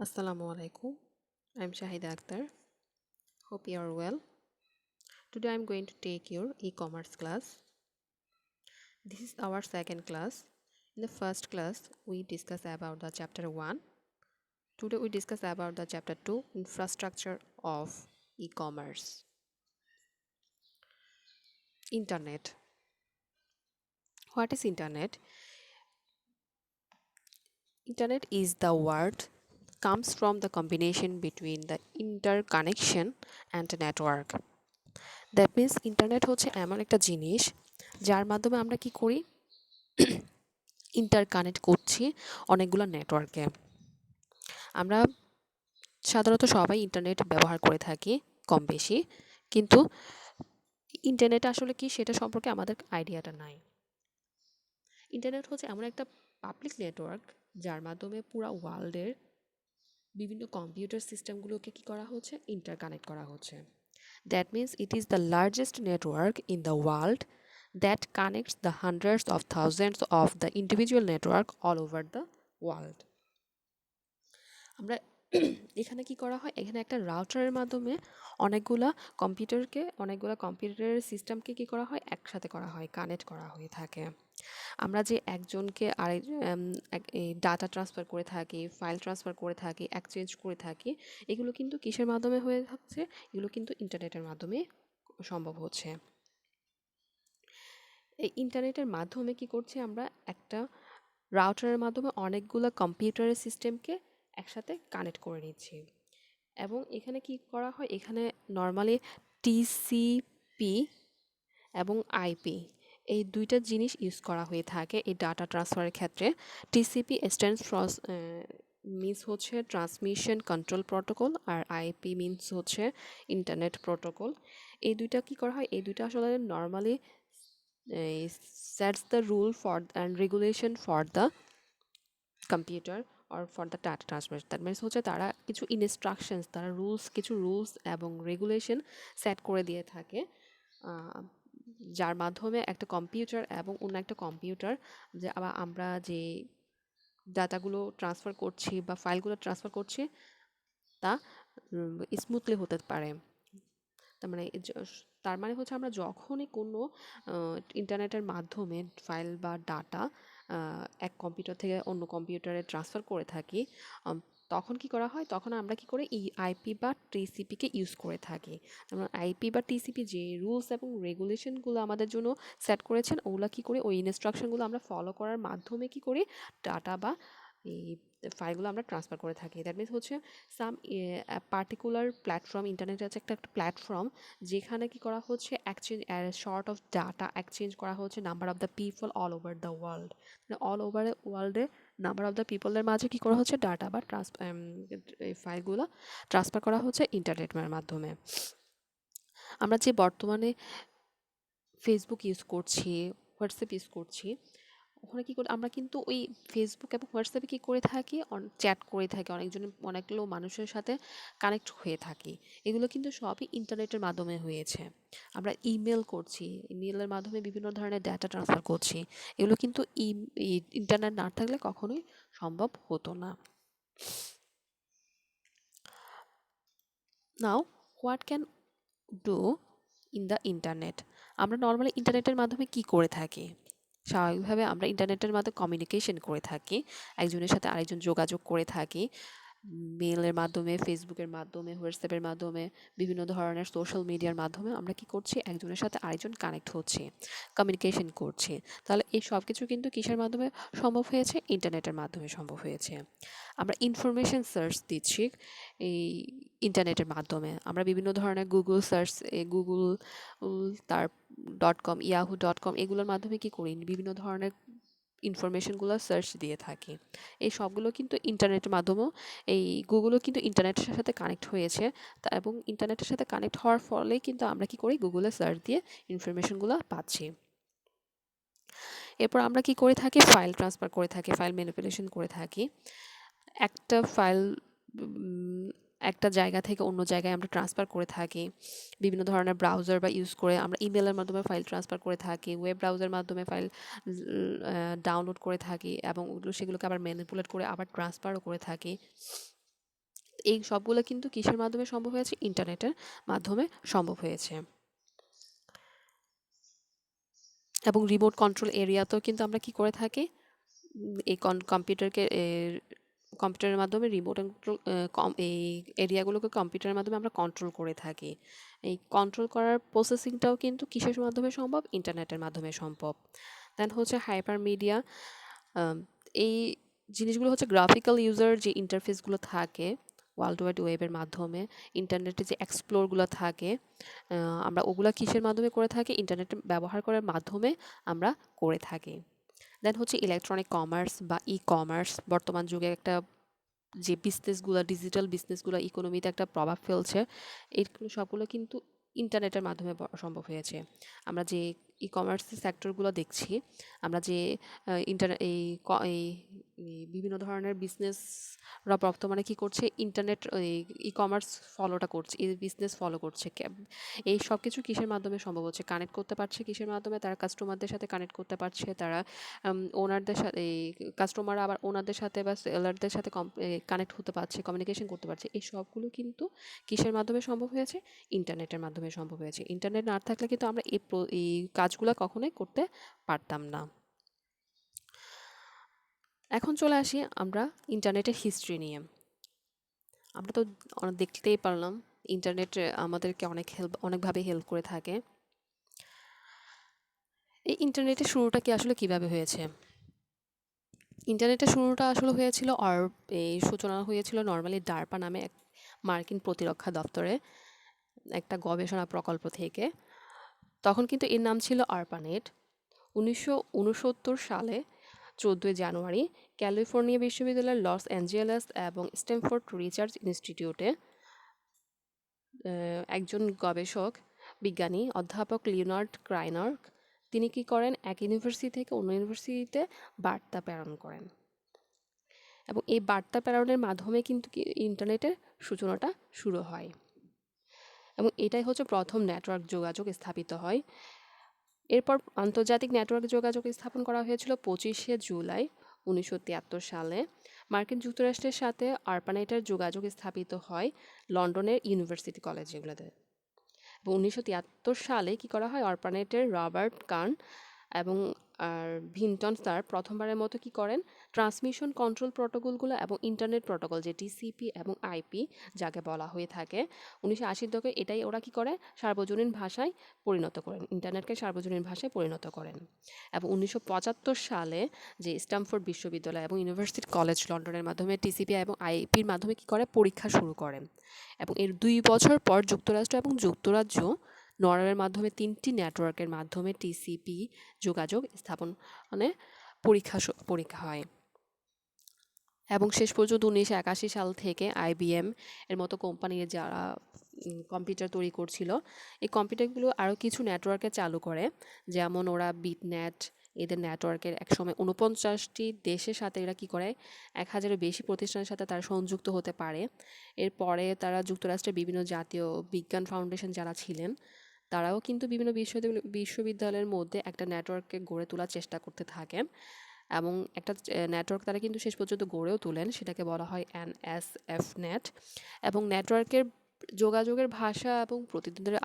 Assalamu alaikum. I'm Shahida Akhtar. Hope you are well. Today I'm going to take your e-commerce class. This is our second class. In the first class, we discussed about the chapter 1. Today we discuss about the chapter 2, infrastructure of e-commerce. Internet. What is internet? Internet is the word comes from the combination between the interconnection and network. That means internet হচ্ছে এমন একটা জিনিস যার মাধ্যমে আমরা কি করি interconnect করছি অনেকগুলো নেটওয়ার্কে। আমরা সাধারণত সবাই ইন্টারনেট ব্যবহার করে থাকি কম বেশি, কিন্তু ইন্টারনেট আসলে কি সেটা সম্পর্কে আমাদের আইডিয়াটা নাই। ইন্টারনেট হচ্ছে এমন একটা পাবলিক নেটওয়ার্ক যার মাধ্যমে পুরো ওয়ার্ল্ডের বিভিন্ন কম্পিউটার সিস্টেমগুলোকে কি করা হচ্ছে ইন্টারকানেক্ট করা হচ্ছে। That means it is the largest network in the world that connects the hundreds of thousands of the individual network all over the world. আমরা এখানে কি করা হয়, এখানে একটা রাউটারের মাধ্যমে অনেকগুলা কম্পিউটারের সিস্টেমকে কি করা হয় একসাথে করা হয়, কানেক্ট করা হয়ে থাকে। আমরা যে একজনকে আরেক ডাটা ট্রান্সফার করে থাকি, ফাইল ট্রান্সফার করে থাকি, এক্সচেঞ্জ করে থাকি, এগুলো কিন্তু কিসের মাধ্যমে হয়ে থাকছে, এগুলো কিন্তু ইন্টারনেটের মাধ্যমে সম্ভব হচ্ছে। এই ইন্টারনেটের মাধ্যমে কি করছি, আমরা একটা রাউটারের মাধ্যমে অনেকগুলো কম্পিউটারের সিস্টেমকে একসাথে কানেক্ট করে নিচ্ছি। এবং এখানে কি করা হয়, এখানে নর্মালি টিসিপি এবং আইপি এই দুইটা জিনিস ইউজ করা হয়ে থাকে এই ডাটা ট্রান্সফারের ক্ষেত্রে। টিসিপি স্ট্যান্ডস ফর মিনস হচ্ছে ট্রান্সমিশন কন্ট্রোল প্রোটোকল, আর আইপি মিনস হচ্ছে ইন্টারনেট প্রোটোকল। এই দুইটা কি করা হয়, এই দুইটা আসলে normally sets the rule for and regulation for the computer or for the data transmission. That means হচ্ছে তারা কিছু ইনস্ট্রাকশনস, তারা কিছু রুলস এবং রেগুলেশন সেট করে দিয়ে থাকে, যার মাধ্যমে একটা কম্পিউটার এবং অন্য একটা কম্পিউটার যে আবার আমরা যে ডাটাগুলো ট্রান্সফার করছি বা ফাইলগুলো ট্রান্সফার করছি তা স্মুথলি হতে পারে। তার মানে হচ্ছে আমরা যখনই কোনো ইন্টারনেটের মাধ্যমে ফাইল বা ডাটা এক কম্পিউটার থেকে অন্য কম্পিউটারে ট্রান্সফার করে থাকি, তখন কি করা হয়, তখন আমরা কি করে আইপি বা টিসিপিকে ইউজ করে থাকি। যেমন আইপি বা টিসিপি যে রুলস এবং রেগুলেশনগুলো আমাদের জন্য সেট করেছেন, ওগুলো কি করে ওই ইনস্ট্রাকশনগুলো আমরা ফলো করার মাধ্যমে কি করি ডাটা বা এই ফাইলগুলো আমরা ট্রান্সফার করে থাকি। দ্যাট মিনস হচ্ছে সাম পার্টিকুলার প্ল্যাটফর্ম, ইন্টারনেট আছে একটা প্ল্যাটফর্ম যেখানে কি করা হচ্ছে exchange short of data exchange করা হচ্ছে number of the people all over the world. All over ওয়ার্ল্ডে নাম্বার অফ দ্য পিপলের মাঝে কি করা হচ্ছে ডাটা বা এই ফাইলগুলো ট্রান্সফার করা হচ্ছে ইন্টারনেটের মাধ্যমে। আমরা যে বর্তমানে ফেসবুক ইউজ করছি, হোয়াটসঅ্যাপ ইউজ করছি, ওখানে কী করে আমরা কিন্তু ওই ফেসবুক এবং হোয়াটসঅ্যাপে কী করে থাকি, চ্যাট করে থাকি, অনেকগুলো মানুষের সাথে কানেক্ট হয়ে থাকি। এগুলো কিন্তু সবই ইন্টারনেটের মাধ্যমে হয়েছে। আমরা ইমেল করছি, ইমেলের মাধ্যমে বিভিন্ন ধরনের ডাটা ট্রান্সফার করছি, এগুলো কিন্তু ইন্টারনেট না থাকলে কখনোই সম্ভব হতো না। Now what can do in the internet. আমরা নর্মালি ইন্টারনেটের মাধ্যমে কি করে থাকি, স্বাভাবিকভাবে আমরা ইন্টারনেটের মাধ্যমে কমিউনিকেশন করে থাকি, একজনের সাথে আরেকজন যোগাযোগ করে থাকি মেলের মাধ্যমে, ফেসবুকের মাধ্যমে, হোয়াটসঅ্যাপের মাধ্যমে, বিভিন্ন ধরনের সোশ্যাল মিডিয়ার মাধ্যমে আমরা কি করছি, একজনের সাথে আরেকজন কানেক্ট হচ্ছে, কমিউনিকেশন করছি। তাহলে এই সব কিছু কিন্তু কিসের মাধ্যমে সম্ভব হয়েছে, ইন্টারনেটের মাধ্যমে সম্ভব হয়েছে। আমরা ইনফরমেশন সার্চ দিচ্ছি এই ইন্টারনেটের মাধ্যমে, আমরা বিভিন্ন ধরনের গুগল সার্চ, গুগল তার .com, yahoo.com এগুলোর মাধ্যমে কি করি, বিভিন্ন ধরনের ইনফরমেশনগুলো সার্চ দিয়ে থাকি। এই সবগুলো কিন্তু ইন্টারনেটের মাধ্যমেও, এই গুগলও কিন্তু ইন্টারনেটের সাথে কানেক্ট হয়েছে, এবং ইন্টারনেটের সাথে কানেক্ট হওয়ার ফলে কিন্তু আমরা কি করি, গুগলে সার্চ দিয়ে ইনফরমেশনগুলো পাচ্ছি। এরপর আমরা কি করে থাকি, ফাইল ট্রান্সফার করে থাকি, ফাইল ম্যানিপুলেশন করে থাকি। একটা ফাইল একটা জায়গা থেকে অন্য জায়গায় আমরা ট্রান্সফার করে থাকি বিভিন্ন ধরনের ব্রাউজার বা ইউজ করে। আমরা ইমেলের মাধ্যমে ফাইল ট্রান্সফার করে থাকি, ওয়েব ব্রাউজার মাধ্যমে ফাইল ডাউনলোড করে থাকি, এবং সেগুলোকে আবার ম্যানিপুলেট করে আবার ট্রান্সফারও করে থাকি। এই সবগুলো কিন্তু কিসের মাধ্যমে সম্ভব হয়েছে? ইন্টারনেটের মাধ্যমে সম্ভব হয়েছে। এবং রিমোট কন্ট্রোল এরিয়াতেও কিন্তু আমরা কি করে থাকি? এই কম্পিউটারের মাধ্যমে রিমোট কন্ট্রোল এই এরিয়াগুলোকে কম্পিউটারের মাধ্যমে আমরা কন্ট্রোল করে থাকি। এই কন্ট্রোল করার প্রসেসিংটাও কিন্তু কিসের মাধ্যমে সম্ভব? ইন্টারনেটের মাধ্যমে সম্ভব। দেন হচ্ছে হাইপার মিডিয়া। এই জিনিসগুলো হচ্ছে গ্রাফিক্যাল ইউজার যে ইন্টারফেসগুলো থাকে ওয়ার্ল্ড ওয়াইড ওয়েবের মাধ্যমে, ইন্টারনেটে যে এক্সপ্লোরগুলো থাকে, আমরা ওগুলা কিসের মাধ্যমে করে থাকি? ইন্টারনেট ব্যবহার করার মাধ্যমে আমরা করে থাকি। দেন হচ্ছে ইলেকট্রনিক কমার্স বা ই কমার্স, বর্তমান যুগে একটা যে বিজনেসগুলো, ডিজিটাল বিজনেসগুলো ইকোনমিতে একটা প্রভাব ফেলছে, এইগুলো সবগুলো কিন্তু ইন্টারনেটের মাধ্যমে সম্ভব হয়েছে। আমরা যে ই কমার্স সেক্টরগুলো দেখছি, আমরা যে এই বিভিন্ন ধরনের বিজনেসরা বর্তমানে কি করছে? ইন্টারনেট ই কমার্স ফলোটা করছে, এই বিজনেস ফলো করছে। এই সব কিছু কিসের মাধ্যমে সম্ভব হচ্ছে? কানেক্ট করতে পারছে কিসের মাধ্যমে? তারা কাস্টমারদের সাথে কানেক্ট করতে পারছে, তারা ওনারদের সাথে, এই কাস্টমার আবার ওনারদের সাথে বা সেলারদের সাথে কানেক্ট হতে পারছে, কমিউনিকেশন করতে পারছে। এই সবগুলো কিন্তু কিসের মাধ্যমে সম্ভব হয়েছে? ইন্টারনেটের মাধ্যমে সম্ভব হয়েছে। ইন্টারনেট না থাকলে কিন্তু আমরা এই কাজগুলো কখনোই করতে পারতাম না। এখন চলে আসি আমরা ইন্টারনেটের হিস্ট্রি নিয়ে। আমরা তো দেখতেই পারলাম ইন্টারনেট আমাদেরকে অনেকভাবে হেল্প করে থাকে। এই ইন্টারনেটের শুরুটা কি আসলে কিভাবে হয়েছে? ইন্টারনেটের শুরুটা আসলে হয়েছিল, এই সূচনা হয়েছিল নর্মালি ডার্পা নামে এক মার্কিন প্রতিরক্ষা দপ্তরে একটা গবেষণা প্রকল্প থেকে। তখন কিন্তু এর নাম ছিল আরপানেট। 1969 সালে 14 জানুয়ারি ক্যালিফোর্নিয়া বিশ্ববিদ্যালয়ের লস অ্যাঞ্জেলেস এবং স্ট্যানফোর্ড রিসার্চ ইনস্টিটিউটে একজন গবেষক বিজ্ঞানী অধ্যাপক লিওনার্ড ক্রাইনার তিনি কি করেন? এক ইউনিভার্সিটি থেকে অন্য ইউনিভার্সিটিতে বার্তা প্রেরণ করেন, এবং এই বার্তা প্রেরণের মাধ্যমে কিন্তু কি ইন্টারনেটের সূচনাটা শুরু হয়, এবং এটাই হচ্ছে প্রথম নেটওয়ার্ক যোগাযোগ স্থাপিত হয়। এরপর আন্তর্জাতিক নেটওয়ার্ক যোগাযোগ স্থাপন করা হয়েছিল 25শে জুলাই 1973 সালে। মার্কিন যুক্তরাষ্ট্রের সাথে আরপানেটের যোগাযোগ স্থাপিত হয় লন্ডনের ইউনিভার্সিটি কলেজগুলোতে। এবং 1973 সালে কি করা হয়? আরপানেটের রবার্ট কার্ন এবং ভিনটন স্যার প্রথমবারের মতো কি করেন? ট্রান্সমিশন কন্ট্রোল প্রোটোকলগুলো এবং ইন্টারনেট প্রোটোকল যে টিসিপি এবং আইপি যাকে বলা হয়ে থাকে, 1980 দশকে এটাই ওরা কি করে? সার্বজনীন ভাষায় পরিণত করেন, ইন্টারনেটকে সার্বজনীন ভাষায় পরিণত করেন। এবং 1975 সালে যে স্ট্যামফোর্ড বিশ্ববিদ্যালয় এবং ইউনিভার্সিটি কলেজ লন্ডনের মাধ্যমে টিসিপি এবং আইপির মাধ্যমে কি করে? পরীক্ষা শুরু করেন। এবং এর 2 বছর পর যুক্তরাষ্ট্র এবং যুক্তরাজ্য নরওয়ের মাধ্যমে 3টি নেটওয়ার্কের মাধ্যমে টিসিপি যোগাযোগ স্থাপন মানে পরীক্ষা হয়। এবং শেষ পর্যন্ত 1981 সাল থেকে আইবিএম এর মতো কোম্পানির যারা কম্পিউটার তৈরি করছিল, এই কম্পিউটারগুলো আরও কিছু নেটওয়ার্কে চালু করে। যেমন ওরা বিটনেট, এদের নেটওয়ার্কের একসময় 49টি দেশের সাথে এরা কি করে? 1000-এর বেশি প্রতিষ্ঠানের সাথে তারা সংযুক্ত হতে পারে। এরপরে তারা যুক্তরাষ্ট্রের বিভিন্ন জাতীয় বিজ্ঞান ফাউন্ডেশন যারা ছিলেন, তারাও কিন্তু বিভিন্ন বিশ্ববিদ্যালয়ের মধ্যে একটা নেটওয়ার্ককে গড়ে তোলার চেষ্টা করতে থাকেন, এবং একটা নেটওয়ার্ক তারা কিন্তু শেষ পর্যন্ত গড়েও তোলেন, সেটাকে বলা হয় এনএসএফ নেট। এবং নেটওয়ার্কের যোগাযোগের ভাষা এবং প্রতিদিনের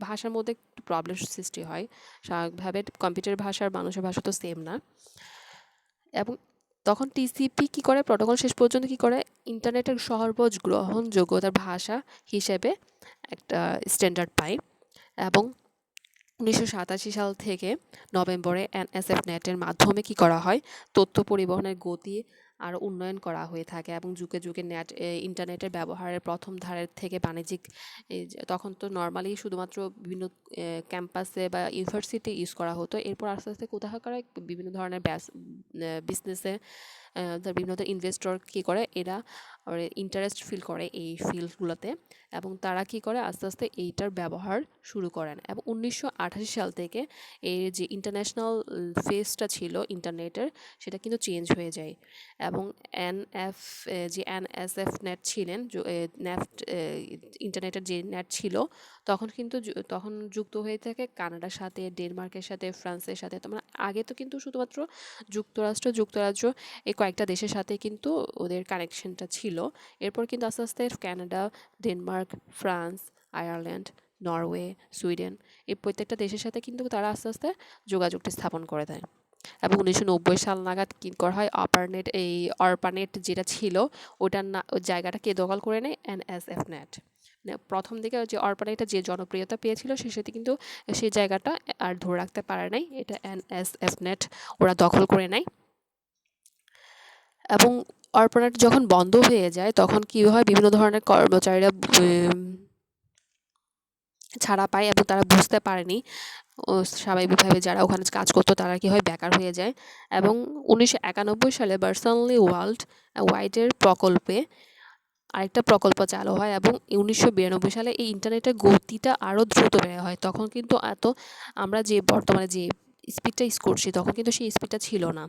ভাষার মধ্যে একটু প্রবলেম সৃষ্টি হয়। স্বাভাবিকভাবে কম্পিউটার ভাষা আর মানুষের ভাষা তো সেম না। এবং তখন টিসিপি কি করে? প্রোটোকল শেষ পর্যন্ত কি করে? ইন্টারনেটের সহজ গ্রহণযোগ্যতার ভাষা হিসেবে একটা স্ট্যান্ডার্ড পায়। এবং 1987 সাল থেকে নভেম্বরে এনএসএফ নেটের মাধ্যমে কি করা হয়? তথ্য পরিবহনের গতি আরও উন্নয়ন করা হয়ে থাকে, এবং যুগে যুগে ইন্টারনেটের ব্যবহারের প্রথম ধারের থেকে বাণিজ্যিক, তখন তো নর্মালি শুধুমাত্র বিভিন্ন ক্যাম্পাসে বা ইউনিভার্সিটি ইউজ করা হতো। এরপর আস্তে আস্তে কোথাও করে বিভিন্ন ধরনের বিজনেসে বিভিন্ন ইনভেস্টর কী করে? এরা ইন্টারেস্ট ফিল করে এই ফিল্ডগুলোতে, এবং তারা কি করে? আস্তে আস্তে এইটার ব্যবহার শুরু করেন। এবং 1988 সাল থেকে এর যে ইন্টারন্যাশনাল ফেসটা ছিল ইন্টারনেটের, সেটা কিন্তু চেঞ্জ হয়ে যায়। এবং যে এনএসএফ নেট ছিলেন, নেফট ইন্টারনেটের যে নেট ছিল, তখন যুক্ত হয়ে থাকে কানাডার সাথে, ডেনমার্কের সাথে, ফ্রান্সের সাথে। তোমরা আগে তো কিন্তু শুধুমাত্র যুক্তরাজ্য এই কয়েকটা দেশের সাথে কিন্তু ওদের কানেকশনটা ছিল। এরপর কিন্তু আস্তে আস্তে Canada, Denmark, France, Ireland, Norway, Sweden এই প্রত্যেকটা দেশের সাথে কিন্তু তারা আস্তে আস্তে যোগাযোগটা স্থাপন করে দেয়। এবং 1990 সাল নাগাদ কি করা হয়, অর্পানেট যেটা ছিল ওটার ওই জায়গাটা কে দখল করে নেয়, এনএসএফ নেট। প্রথম দিকে যে অর্পানেটটা যে জনপ্রিয়তা পেয়েছিল সে সাথে কিন্তু সেই জায়গাটা আর ধরে রাখতে পারে নাই, এটা এনএসএফ নেট ওরা দখল করে নেয়। এবং অর্পানেট যখন বন্ধ হয়ে যায় তখন কি হয়, বিভিন্ন ধরনের কর্মচারীরা ছাড়া পায় এবং তারা বুঝতে পারেনি স্বাভাবিকভাবে যারা ওখানে কাজ করতো তারা কি হয়, বেকার হয়ে যায়। এবং 1991 সালে বার্সানলি ওয়ার্ল্ড ওয়াইডের প্রকল্পে আরেকটা প্রকল্প চালু হয় এবং 1992 সালে এই ইন্টারনেটের গতিটা আরও দ্রুত বেড়ে হয়। তখন কিন্তু আমরা যে বর্তমানে যে স্পিডটা ইউজ করছি তখন কিন্তু সেই স্পিডটা ছিল না।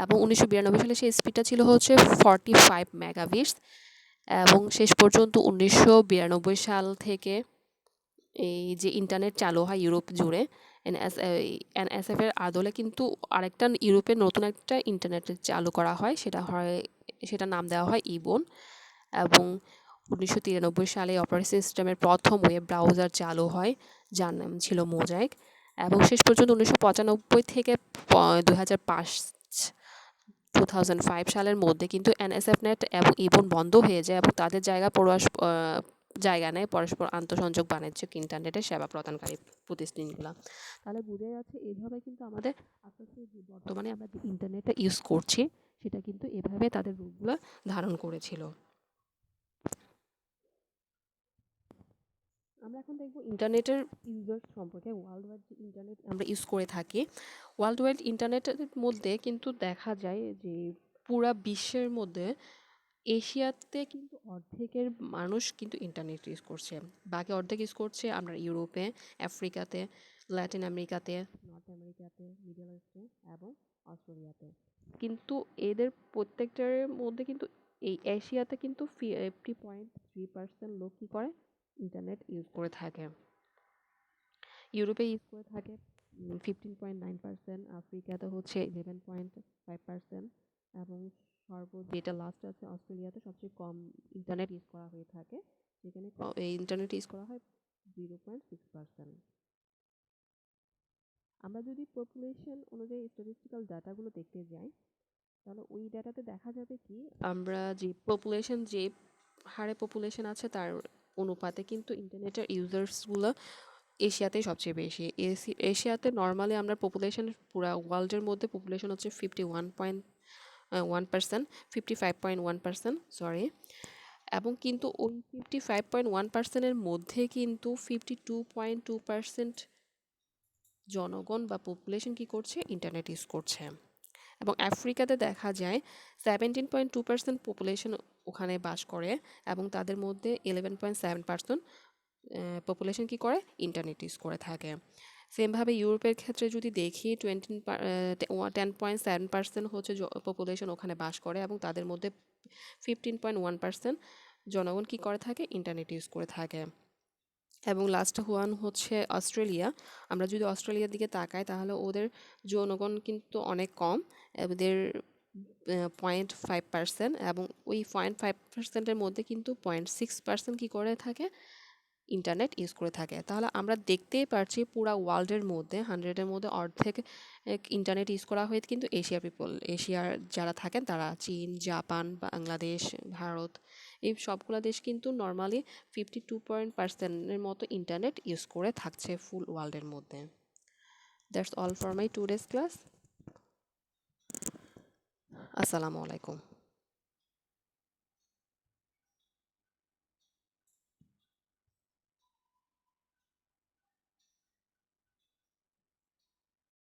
এবং 1992 সালে সেই স্পিডটা ছিল হচ্ছে 45 মেগাবিটস। এবং শেষ পর্যন্ত 1992 সাল থেকে এই যে ইন্টারনেট চালু হয় ইউরোপ জুড়ে, এনএসএফ এর আদলে কিন্তু আরেকটা ইউরোপের নতুন একটা ইন্টারনেট চালু করা হয়, সেটা নাম দেওয়া হয় ইবোন। এবং 1993 সালে অপারেটিং সিস্টেমের প্রথম ওয়েব ব্রাউজার চালু হয় যার নাম ছিল মোজাইক। এবং শেষ পর্যন্ত 1995 থেকে 2005 সালের মধ্যে কিন্তু এনএসএফ নেট এবং ইবোন বন্ধ হয়ে যায় এবং তাদের জায়গা নেয় পরস্পর আন্তঃসংযোগ বাণিজ্যিক ইন্টারনেটের সেবা প্রদানকারী প্রতিষ্ঠানগুলো। তাহলে বুঝে যাচ্ছে এইভাবে কিন্তু আমাদের আস্তে আস্তে বর্তমানে আমরা যে ইন্টারনেটটা ইউজ করছি সেটা কিন্তু এভাবে তাদের রূপগুলো ধারণ করেছিল। আমরা এখন দেখব ইন্টারনেটের ইউজার সম্পর্কে। ওয়ার্ল্ড ওয়াইড যে ইন্টারনেট আমরা ইউজ করে থাকি, ওয়ার্ল্ড ওয়াইড ইন্টারনেটের মধ্যে কিন্তু দেখা যায় যে পুরা বিশ্বের মধ্যে এশিয়াতে কিন্তু অর্ধেকের মানুষ কিন্তু ইন্টারনেট ইউজ করছে, বাকি অর্ধেক ইউজ করছে আমরা ইউরোপে, আফ্রিকাতে, ল্যাটিন আমেরিকাতে, নর্থ আমেরিকাতে, মিডল ইস্টে এবং অস্ট্রেলিয়াতে। কিন্তু এদের প্রত্যেকটার মধ্যে কিন্তু এই এশিয়াতে কিন্তু 50.3% লোক কী করে, ইন্টারনেট ইউজ করে থাকে। ইউরোপে ইউজ করে থাকে 15.9%, আফ্রিকাতে হচ্ছে 11.5%, এবং যেটা লাস্ট আছে অস্ট্রেলিয়াতে সবচেয়ে কম ইন্টারনেট ইউজ করা হয়ে থাকে, যেখানে এই ইন্টারনেট ইউজ করা হয় 0.6%। আমরা যদি পপুলেশন অনুযায়ী স্ট্যাটিস্টিক্যাল ডাটাগুলো দেখতে যাই তাহলে ওই ডাটাতে দেখা যাবে কি, আমরা যে হারে পপুলেশন আছে তার অনুপাতে কিন্তু ইন্টারনেটের ইউজার্সগুলো এশিয়াতেই সবচেয়ে বেশি। এশিয়াতে নর্মালি আমরা পপুলেশন পুরো ওয়ার্ল্ডের মধ্যে পপুলেশন হচ্ছে 51.1%, 55.1%, সরি। এবং কিন্তু ওই 55.1%-এর মধ্যে কিন্তু 52.2% জনগণ বা পপুলেশন কি করছে, ইন্টারনেট ইউজ করছে। এবং আফ্রিকাতে দেখা যায় 17.2% পপুলেশন ওখানে বাস করে এবং তাদের মধ্যে 11.7% পপুলেশন কি করে, ইন্টারনেট ইউজ করে থাকে। সেমভাবে ইউরোপের ক্ষেত্রে যদি দেখি 10.7% হচ্ছে পপুলেশন ওখানে বাস করে এবং তাদের মধ্যে 15.1% জনগণ কি করে থাকে, ইন্টারনেট ইউজ করে থাকে। এবং লাস্ট ওয়ান হচ্ছে অস্ট্রেলিয়া। আমরা যদি অস্ট্রেলিয়ার দিকে তাকাই তাহলে ওদের জনগণ কিন্তু অনেক কম, ওদের 0.5%, এবং ওই 0.5%-এর মধ্যে কিন্তু 0.6% কী করে থাকে, ইন্টারনেট ইউজ করে থাকে। তাহলে আমরা দেখতেই পারছি পুরা ওয়ার্ল্ডের মধ্যে 100-এর মধ্যে অর্ধেক ইন্টারনেট ইউজ করা হয় কিন্তু এশিয়ার যারা থাকেন তারা চীন, জাপান, বাংলাদেশ, ভারত, এই সবগুলো দেশ কিন্তু নর্মালি 52% মতো ইন্টারনেট ইউজ করে থাকছে ফুল ওয়ার্ল্ডের মধ্যে। That's all for my today's class. আসসালামু আলাইকুম।